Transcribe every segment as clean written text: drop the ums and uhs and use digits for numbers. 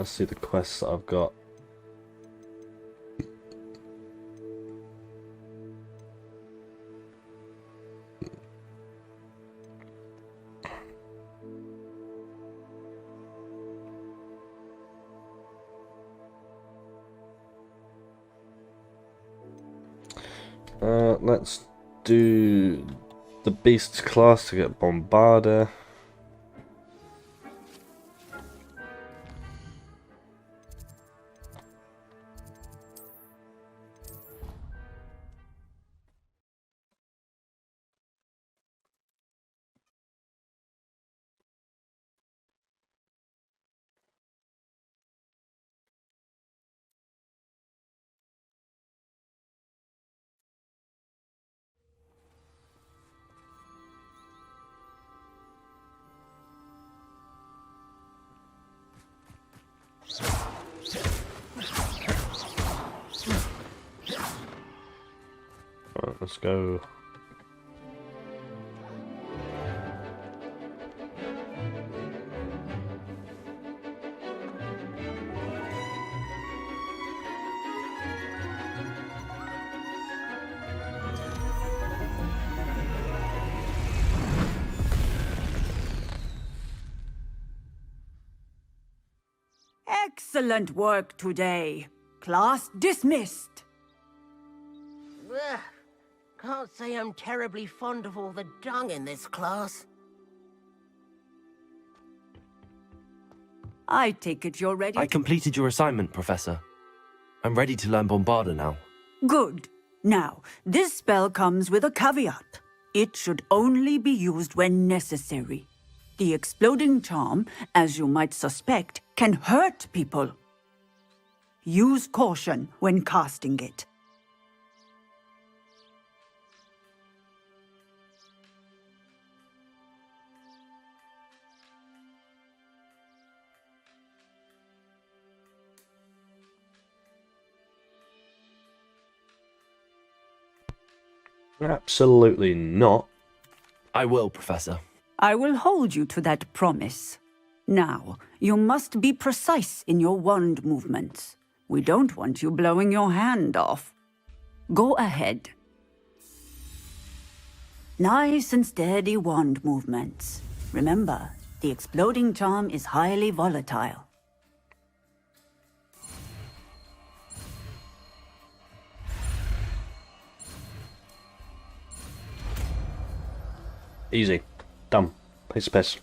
let's see the quests that I've got. Let's do the beast class to get Bombarder. Right, let's go. Excellent work today. Class dismissed. Ugh. Can't say I'm terribly fond of all the dung in this class. I take it you're ready. I completed your assignment, Professor. I'm ready to learn Bombarder now. Good. Now, this spell comes with a caveat. It should only be used when necessary. The exploding charm, as you might suspect, can hurt people. Use caution when casting it. Absolutely not. I will, Professor. I will hold you to that promise. Now, you must be precise in your wand movements. We don't want you blowing your hand off. Go ahead. Nice and steady wand movements. Remember, the exploding charm is highly volatile. Easy. Done. Piece of piss.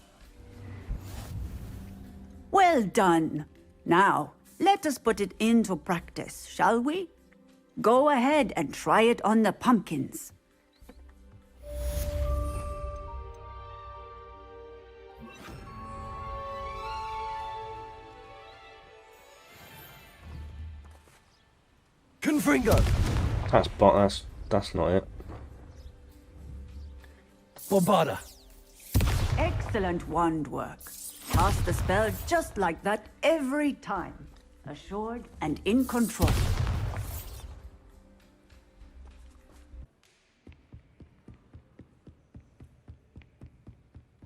Well done. Now, let us put it into practice, shall we? Go ahead and try it on the pumpkins. Confringo! That's not it. Bombarder! Excellent wand work. Cast the spell just like that every time. Assured and in control.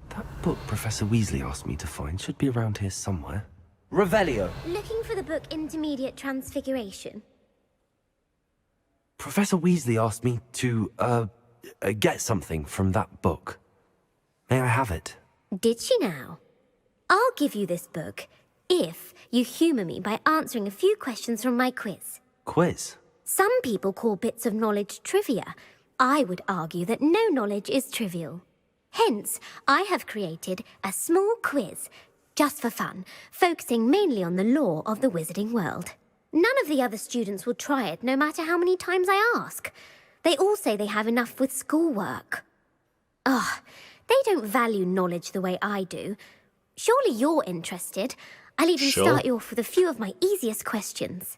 That book Professor Weasley asked me to find should be around here somewhere. Revelio! Looking for the book Intermediate Transfiguration? Professor Weasley asked me to, get something from that book. May I have it? Did she now? I'll give you this book if you humour me by answering a few questions from my quiz. Quiz? Some people call bits of knowledge trivia. I would argue that no knowledge is trivial. Hence, I have created a small quiz, just for fun, focusing mainly on the lore of the wizarding world. None of the other students will try it, no matter how many times I ask. They all say they have enough with schoolwork. Ugh, they don't value knowledge the way I do. Surely you're interested. I'll even start you off with a few of my easiest questions.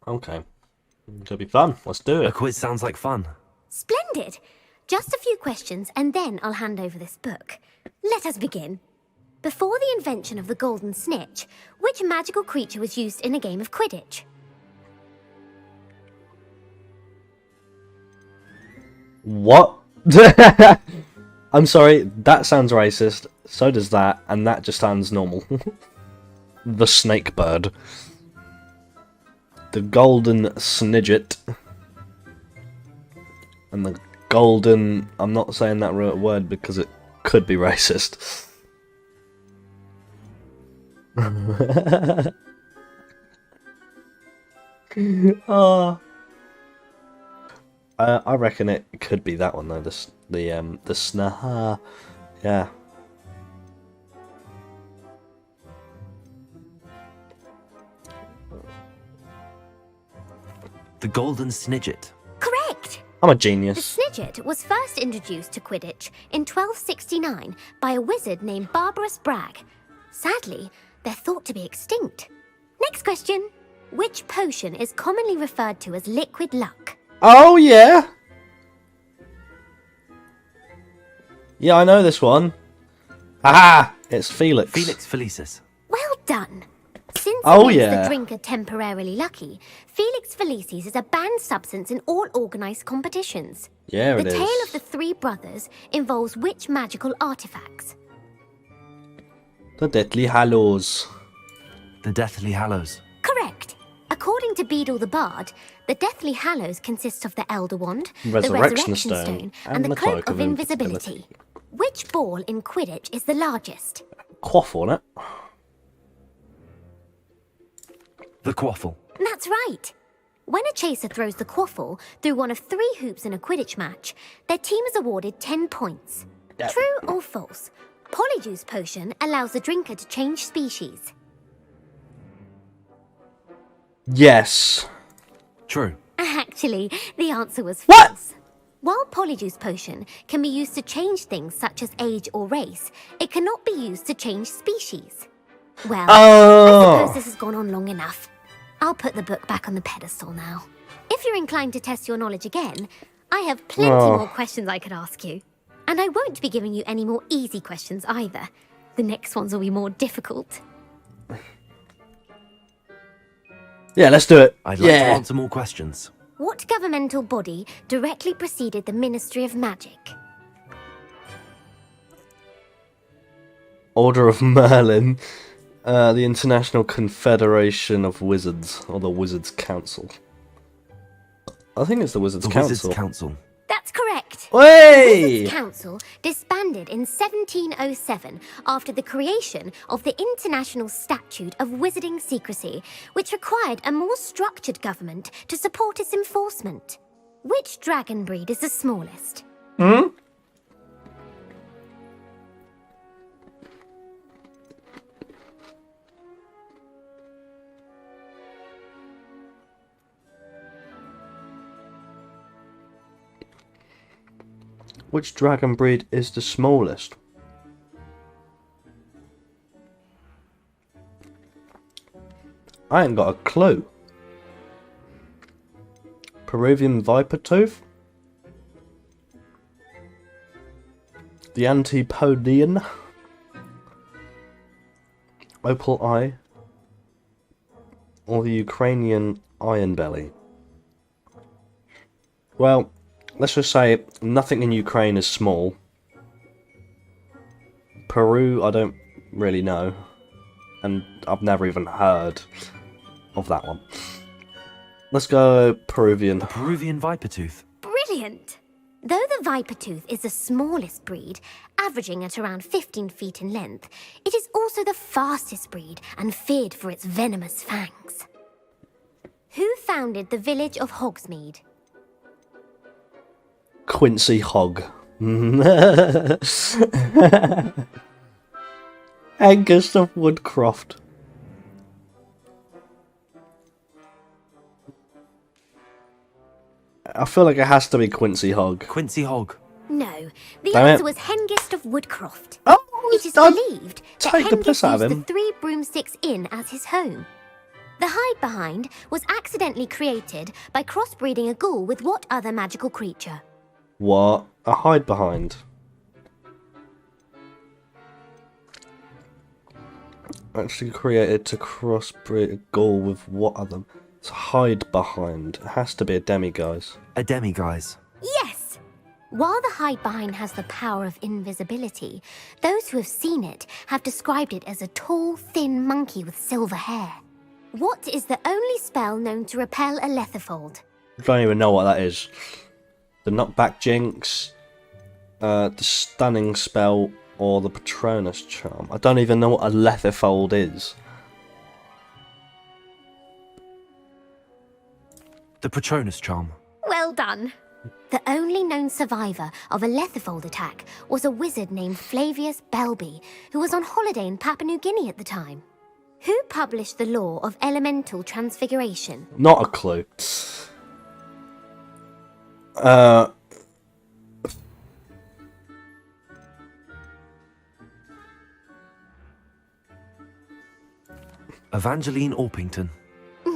Okay. It'll be fun. Let's do A it. quiz sounds like fun. Splendid! Just a few questions, and then I'll hand over this book. Let us begin. Before the invention of the golden snitch, which magical creature was used in a game of Quidditch? What? I'm sorry, that sounds racist. So does that, and that just sounds normal. the snake bird. The golden snidget. And the golden... I'm not saying that word because it could be racist. Oh. I reckon it could be that one though. The snaha, yeah. The golden snidget. Correct! I'm a The genius. snidget was first introduced to Quidditch in 1269 by a wizard named Barbarous Bragg. Sadly, they're thought to be extinct. Next question. Which potion is commonly referred to as liquid luck? Oh yeah. Yeah, I know this one. Aha! It's Felix. Felix Felicis. Well done. Since Oh, it makes yeah. the drinker temporarily lucky, Felix Felicis is a banned substance in all organised competitions. Yeah, The it is. tale of the three brothers involves which magical artifacts? The Deathly Hallows. The Deathly Hallows. Correct. According to Beadle the Bard, the Deathly Hallows consists of the Elder Wand, the Resurrection Resurrection Stone, Stone, and and the the Cloak of Invisibility. Which ball in Quidditch is the largest? Quaffle, it. The Quaffle. That's right. When a chaser throws the quaffle through one of 3 hoops in a Quidditch match, their team is awarded 10 points. Yep. True or false? Polyjuice Potion allows the drinker to change species. Yes. True. Actually, the answer was What? false. While Polyjuice Potion can be used to change things such as age or race, it cannot be used to change species. Well, I suppose this has gone on long enough. I'll put the book back on the pedestal now. If you're inclined to test your knowledge again, I have plenty more questions I could ask you. And I won't be giving you any more easy questions either. The next ones will be more difficult. Yeah, let's do it. I'd like to answer more questions. What governmental body directly preceded the Ministry of Magic? Order of Merlin. The International Confederation of Wizards, or the Wizards Council. I think it's the Wizards The Council. Wizards Council. That's correct. Hey! Wizards Council disbanded in 1707 after the creation of the International Statute of Wizarding Secrecy, which required a more structured government to support its enforcement. Which dragon breed is the smallest? Which dragon breed is the smallest? I ain't got a clue. Peruvian viper tooth? The Antipodian? Opal eye? Or the Ukrainian iron belly? Well, let's just say nothing in Ukraine is small. Peru, I don't really know. And I've never even heard of that one. Let's go Peruvian. The Peruvian viper tooth. Brilliant! Though the viper tooth is the smallest breed, averaging at around 15 feet in length, it is also the fastest breed and feared for its venomous fangs. Who founded the village of Hogsmeade? Quincy Hogg. Angus of Woodcroft. I feel like it has to be Quincy Hogg. Quincy Hogg. No, the Damn it. answer was Hengist of Woodcroft. Oh, It is don't believed that take the Hengist piss out of used him. the 3 broomsticks inn as his home. The hide behind was accidentally created by crossbreeding a ghoul with what other magical creature? What? A hide behind. Actually created to crossbreed a ghoul with what other? It's hide behind. It has to be a demiguise. A demiguise. Yes! While the hide behind has the power of invisibility, those who have seen it have described it as a tall, thin monkey with silver hair. What is the only spell known to repel a lethifold? I don't even know what that is. The knockback jinx, the stunning spell, or the Patronus charm. I don't even know what a lethifold is. The Patronus charm. Well done. The only known survivor of a lethifold attack was a wizard named Flavius Belby, who was on holiday in Papua New Guinea at the time. Who published the law of elemental transfiguration? Not a clue. Evangeline Orpington.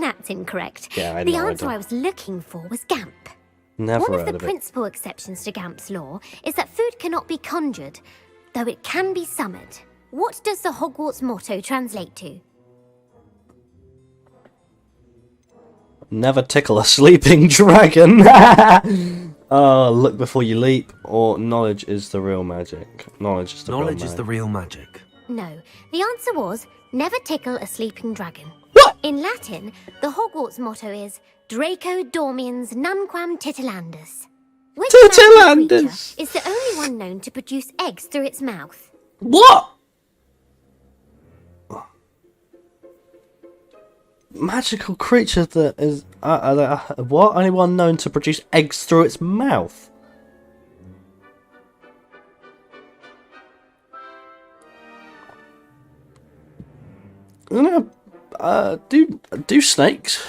That's incorrect. Yeah, I the know, answer I was looking for was Gamp. Never One of heard the of it. principal exceptions to Gamp's law is that food cannot be conjured, though it can be summoned. What does the Hogwarts motto translate to? Never tickle a sleeping dragon. Look before you leap, or knowledge is the real magic. Knowledge is the real magic. Knowledge is the real magic. No, the answer was never tickle a sleeping dragon. What? In Latin, the Hogwarts motto is Draco Dormiens Nunquam Titilandus. Which magical Titilandus! creature is the only one known to produce eggs through its mouth? What? Magical creature that is what? Only one known to produce eggs through its mouth. Do snakes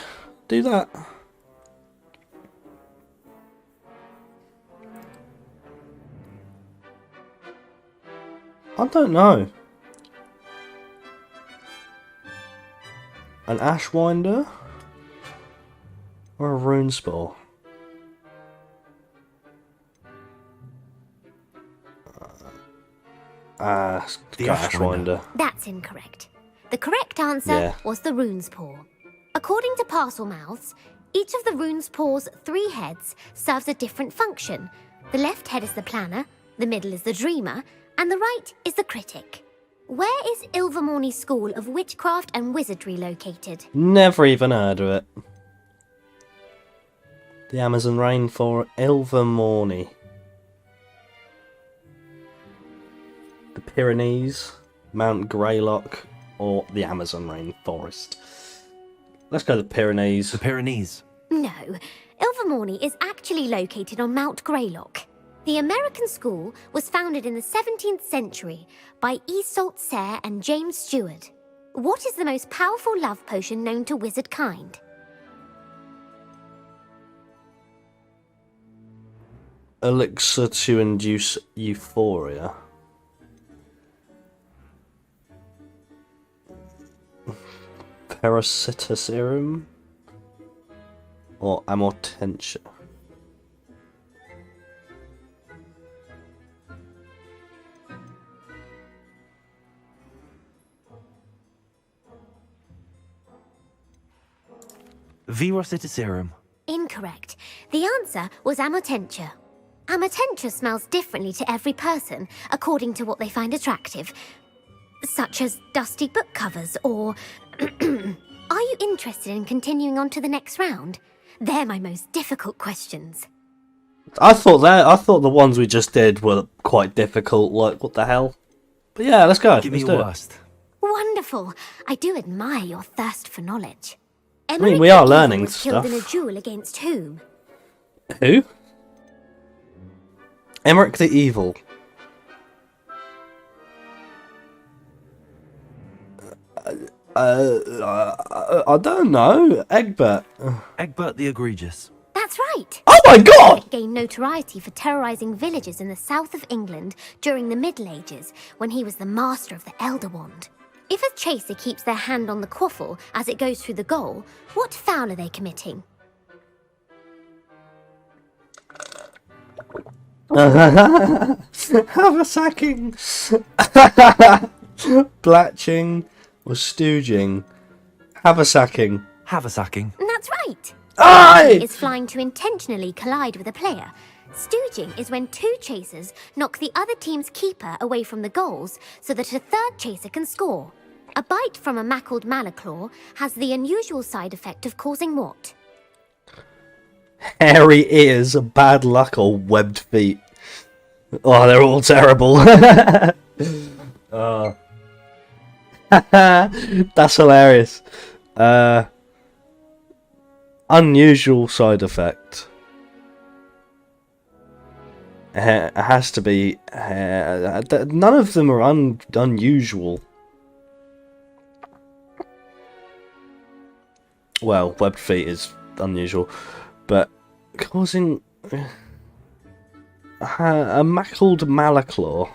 do that? I don't know. An Ashwinder? Or a Rune Spore? The Ashwinder. That's incorrect. The correct answer Yeah. was the rune's paw. According to Parselmouths, each of the rune's paw's 3 heads serves a different function. The left head is the planner, the middle is the dreamer, and the right is the critic. Where is Ilvermorny School of Witchcraft and Wizardry located? Never even heard of it. The Amazon rainforest, Ilvermorny. The Pyrenees, Mount Greylock, or the Amazon rainforest. Let's go to the Pyrenees. The Pyrenees. No, Ilvermorny is actually located on Mount Greylock. The American school was founded in the 17th century by Iseult Sayre and James Stewart. What is the most powerful love potion known to wizard kind? Elixir to induce euphoria. Parasitaserum or Amortentia. Virositaserum. Incorrect. The answer was Amortentia. Amortentia smells differently to every person, according to what they find attractive, such as dusty book covers or... Are you interested in continuing on to the next round? They're my most difficult questions. I thought the ones we just did were quite difficult, like what the hell? But yeah, let's go. Give me Let's your do it. worst. Wonderful. I do admire your thirst for knowledge. mean, we are learning was killed in a stuff. duel against whom? Who? Emmerich the Evil. I don't know. Egbert. Egbert the Egregious. That's right. Oh my god! Egbert gained notoriety for terrorizing villages in the south of England during the Middle Ages when he was the master of the Elder Wand. If a chaser keeps their hand on the quaffle as it goes through the goal, what foul are they committing? Haversacking. Blatching or stooging. Haversacking. Haversacking. That's right. Aye! Is flying to intentionally collide with a player. Stooging is when two chasers knock the other team's keeper away from the goals so that a third chaser can score. A bite from a mackled malaclaw has the unusual side effect of causing what? Hairy ears, bad luck, or webbed feet. Oh, they're all terrible. Oh. That's hilarious. Unusual side effect. It has to be. None of them are unusual. Well, webbed feet is unusual, but causing a mackled malaclaw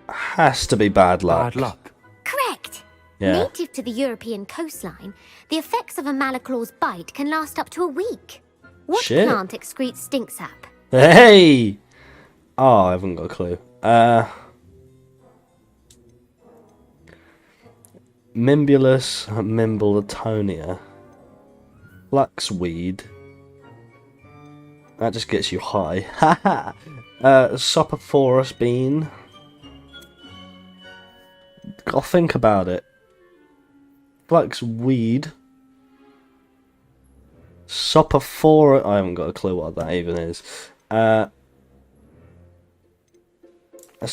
has to be bad luck. Bad luck. Correct! Yeah. Native to the European coastline, the effects of a malaclaw's bite can last up to a week. What Shit. plant excretes stink sap? Hey! Oh, I haven't got a clue. Mimbulus Mimbletonia. Flaxweed. That just gets you high. Haha! Sopophorus bean. Gotta think about it. Flaxweed. Sopophorus. I haven't got a clue what that even is. Let's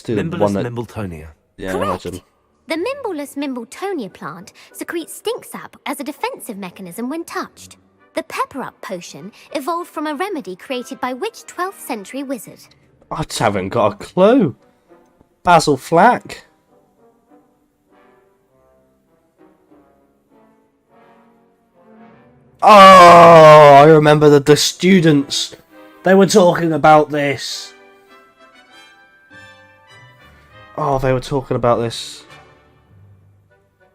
do the Mimbulus one that. Mimbletonia. Yeah, Correct. imagine. The Mimbulus Mimbletonia plant secretes stink sap as a defensive mechanism when touched. The Pepper Up potion evolved from a remedy created by which 12th century wizard? I just haven't got a clue. Basil Flack. Oh, I remember the students. They were talking about this. Oh, they were talking about this.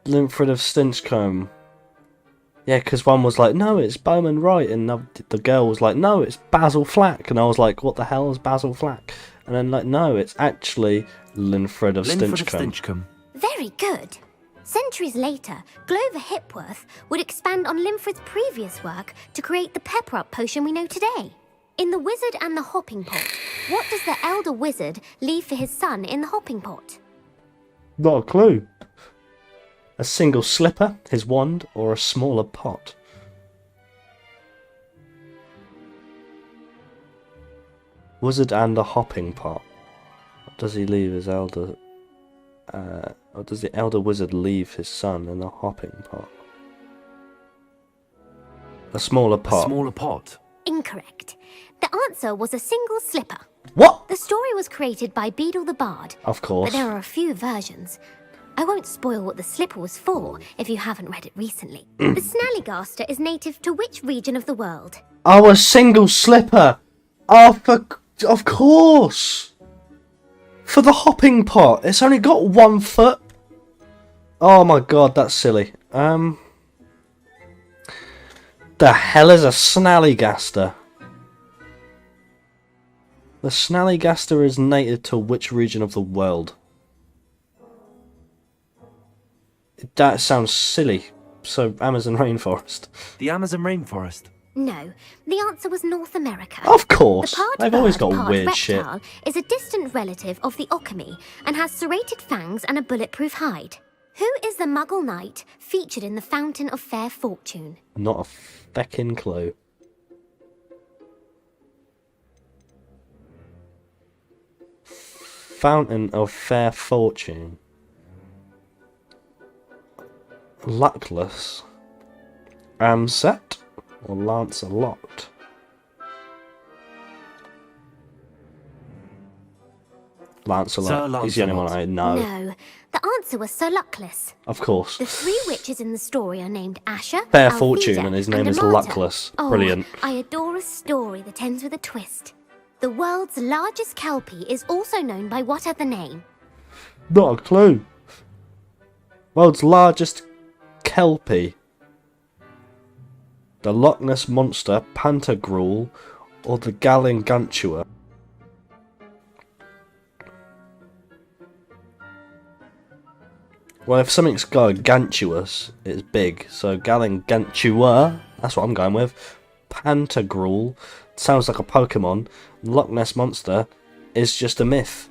Linfred of Stinchcombe. Yeah, because one was like, no, it's Bowman Wright, and the girl was like, no, it's Basil Flack, and I was like, what the hell is Basil Flack? And then like, no, it's actually Linfred of Linford of Stinchcombe. Stinchcombe. Very good. Centuries later, Glover Hipworth would expand on Linfred's previous work to create the Pepper Up potion we know today. In The Wizard and the Hopping Pot, what does the elder wizard leave for his son in the hopping pot? Not a clue. A single slipper, his wand, or a smaller pot? Wizard and a hopping pot. What does he leave his elder... or does the elder wizard leave his son in a hopping pot? A smaller pot. A smaller pot. Incorrect. The answer was a single slipper. What? The story was created by Beadle the Bard, Of but course. there are a few versions. I won't spoil what the slipper was for if you haven't read it recently. The Snallygaster is native to which region of the world? Oh, a single slipper! Oh, of course! For the hopping pot, it's only got 1 foot. Oh my god, that's silly. The hell is a Snallygaster? The Snallygaster is native to which region of the world? That sounds silly. So, Amazon rainforest. The Amazon rainforest. No, the answer was North America. Of course! The part They've always bird, got part weird shit. reptile is a distant relative of the Occamy and has serrated fangs and a bulletproof hide. Who is the Muggle knight featured in the Fountain of Fair Fortune? Not a feckin' clue. Fountain of Fair Fortune. Luckless. Amset or Lancelot? Lancelot. Sir He's the only one Lancelot. I know. No, the answer was Sir Luckless. Of course. The 3 witches in the story are named Asher, Fair Althea, Fortune, and his name is Amata. Luckless. Oh, Brilliant. I adore a story that ends with a twist. The world's largest kelpie is also known by what other name? Not a clue. World's largest kelpie. The Loch Ness Monster, Pantagruel, or the Gallingantua? Well, if something's gargantuous, it's big. So Gallingantua, That's what I'm going with. Pantagruel sounds like a Pokemon. Loch Ness Monster is just a myth.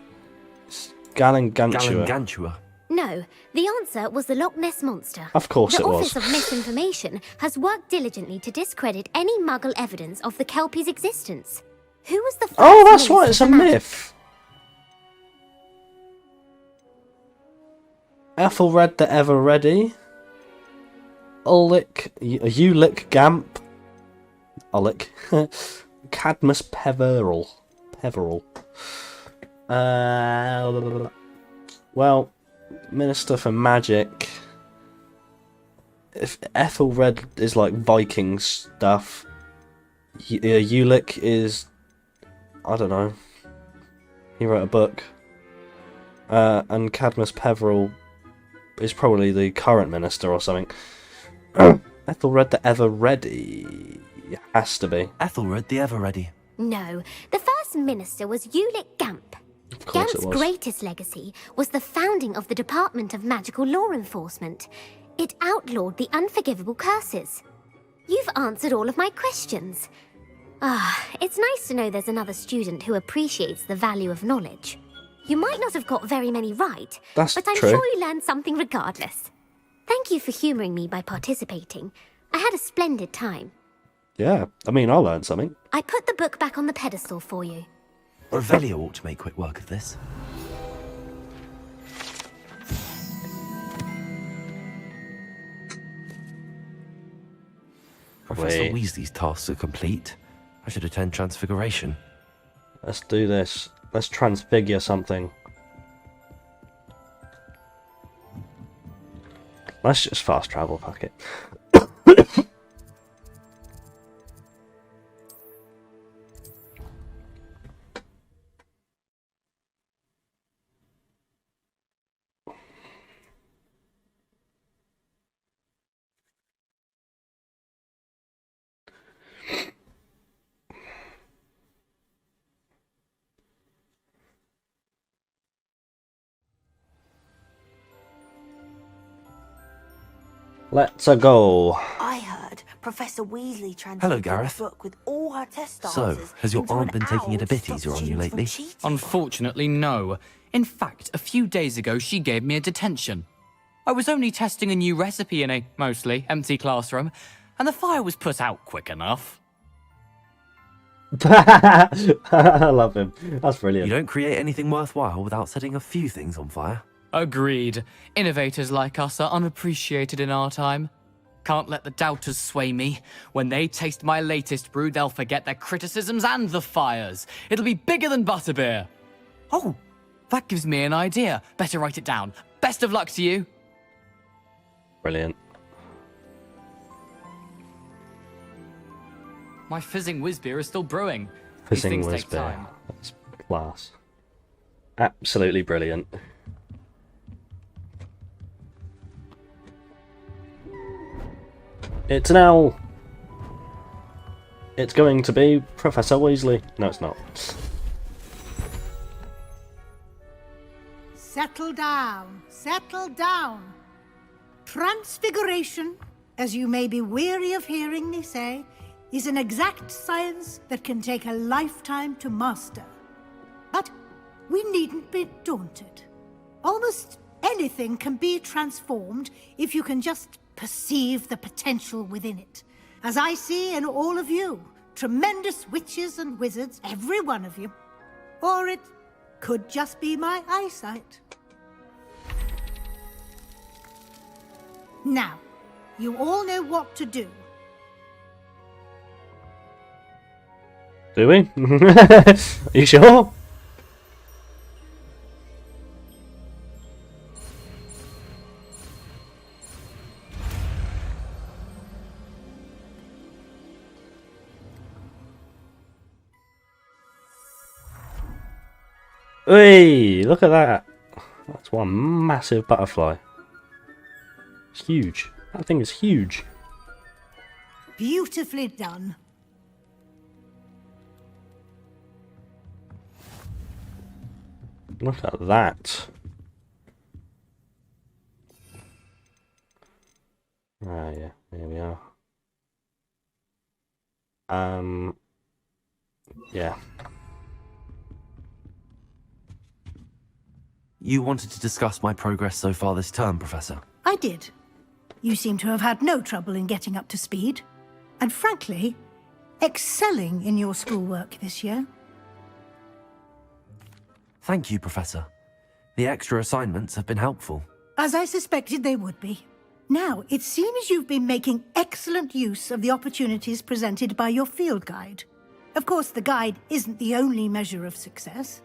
It's Galangantua. Galangantua. No, the answer was the Loch Ness Monster. Of course the it was. Office of Misinformation has worked diligently to discredit any Muggle evidence of the Kelpie's existence. Who was the first Oh, that's minister right, it's a for magic? myth. Ethelred the Ever Ready. Ulick Gamp. Ulick. Cadmus Peveril. Well, Minister for Magic. If Ethelred is like Viking stuff, Ulick is, I don't know. He wrote a book. And Cadmus Peveril is probably the current minister or something. Ethelred the Ever Ready. Has to be. Ethelred the Ever Ready. No, the first minister was Ulick Gamp. Of course it Gamp's was. greatest legacy was the founding of the Department of Magical Law Enforcement. It outlawed the unforgivable curses. You've answered all of my questions. It's nice to know there's another student who appreciates the value of knowledge. You might not have got very many right, That's but I'm true. sure you learned something regardless. Thank you for humouring me by participating. I had a splendid time. Yeah, I mean, I learned something. I put the book back on the pedestal for you. Revelio ought to make quick work of this. Professor Wait. Weasley's tasks are complete. I should attend Transfiguration. Let's do this. Let's transfigure something. Let's just fast travel, fuck it. Let's go. I heard Professor Weasley Hello, transferred Gareth. the book with all her test So, answers has your into aunt an been taking it a owl bit to stop easier on you students from lately? cheating? Unfortunately, no. In fact, a few days ago, she gave me a detention. I was only testing a new recipe in a, mostly, empty classroom, and the fire was put out quick enough. I love him. That's You brilliant. don't create anything worthwhile without setting a few things on fire. Agreed. Innovators like us are unappreciated in our time. Can't let the doubters sway me. When they taste my latest brew, they'll forget their criticisms and the fires. It'll be bigger than butterbeer. Oh, that gives me an idea. Better write it down. Best of luck to you. Brilliant. My fizzing whiz-beer is still brewing. Fizzing These things take Whiz-Beer. time. That's class. Absolutely brilliant. It's an owl. It's going to be Professor Weasley. No, it's not. Settle down, settle down. Transfiguration, as you may be weary of hearing me say, is an exact science that can take a lifetime to master. But we needn't be daunted. Almost anything can be transformed if you can just perceive the potential within it. As I see in all of you, tremendous witches and wizards, every one of you. Or it could just be my eyesight. Now, you all know what to do. Do we? Are you sure? Hey, look at that. That's one massive butterfly. It's huge. That thing is huge. Beautifully done. Look at that. Ah, yeah, here we are. Yeah. You wanted to discuss my progress so far this term, Professor? I did. You seem to have had no trouble in getting up to speed. And frankly, excelling in your schoolwork this year. Thank you, Professor. The extra assignments have been helpful. As I suspected they would be. Now, it seems you've been making excellent use of the opportunities presented by your field guide. Of course, the guide isn't the only measure of success.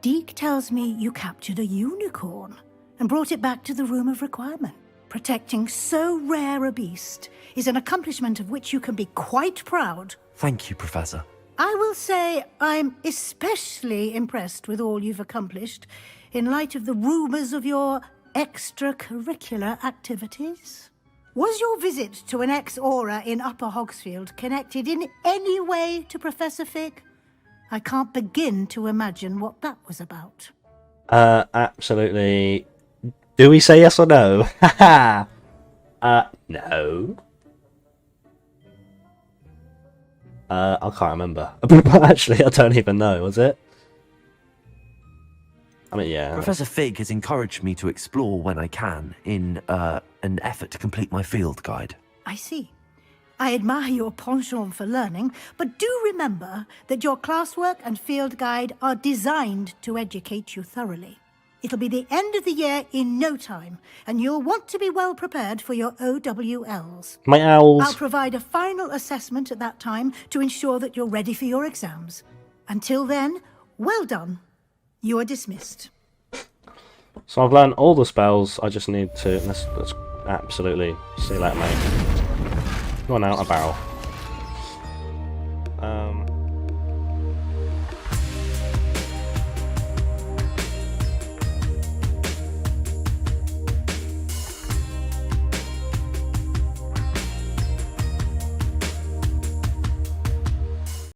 Deke tells me you captured a unicorn and brought it back to the Room of Requirement. Protecting so rare a beast is an accomplishment of which you can be quite proud. Thank you, Professor. I will say I'm especially impressed with all you've accomplished in light of the rumors of your extracurricular activities. Was your visit to an ex-aura in Upper Hogsfield connected in any way to Professor Fig? I can't begin to imagine what that was about. Absolutely. Do we say yes or no? Haha. No. I can't remember. Actually, I don't even know, was it? I mean, yeah. Professor Fig has encouraged me to explore when I can in an effort to complete my field guide. I see. I admire your penchant for learning, but do remember that your classwork and field guide are designed to educate you thoroughly. It'll be the end of the year in no time, and you'll want to be well prepared for your OWLs. My owls. I'll provide a final assessment at that time to ensure that you're ready for your exams. Until then, well done. You are dismissed. So I've learned all the spells. I just need to. Let's absolutely see that, mate. Go on out a barrel.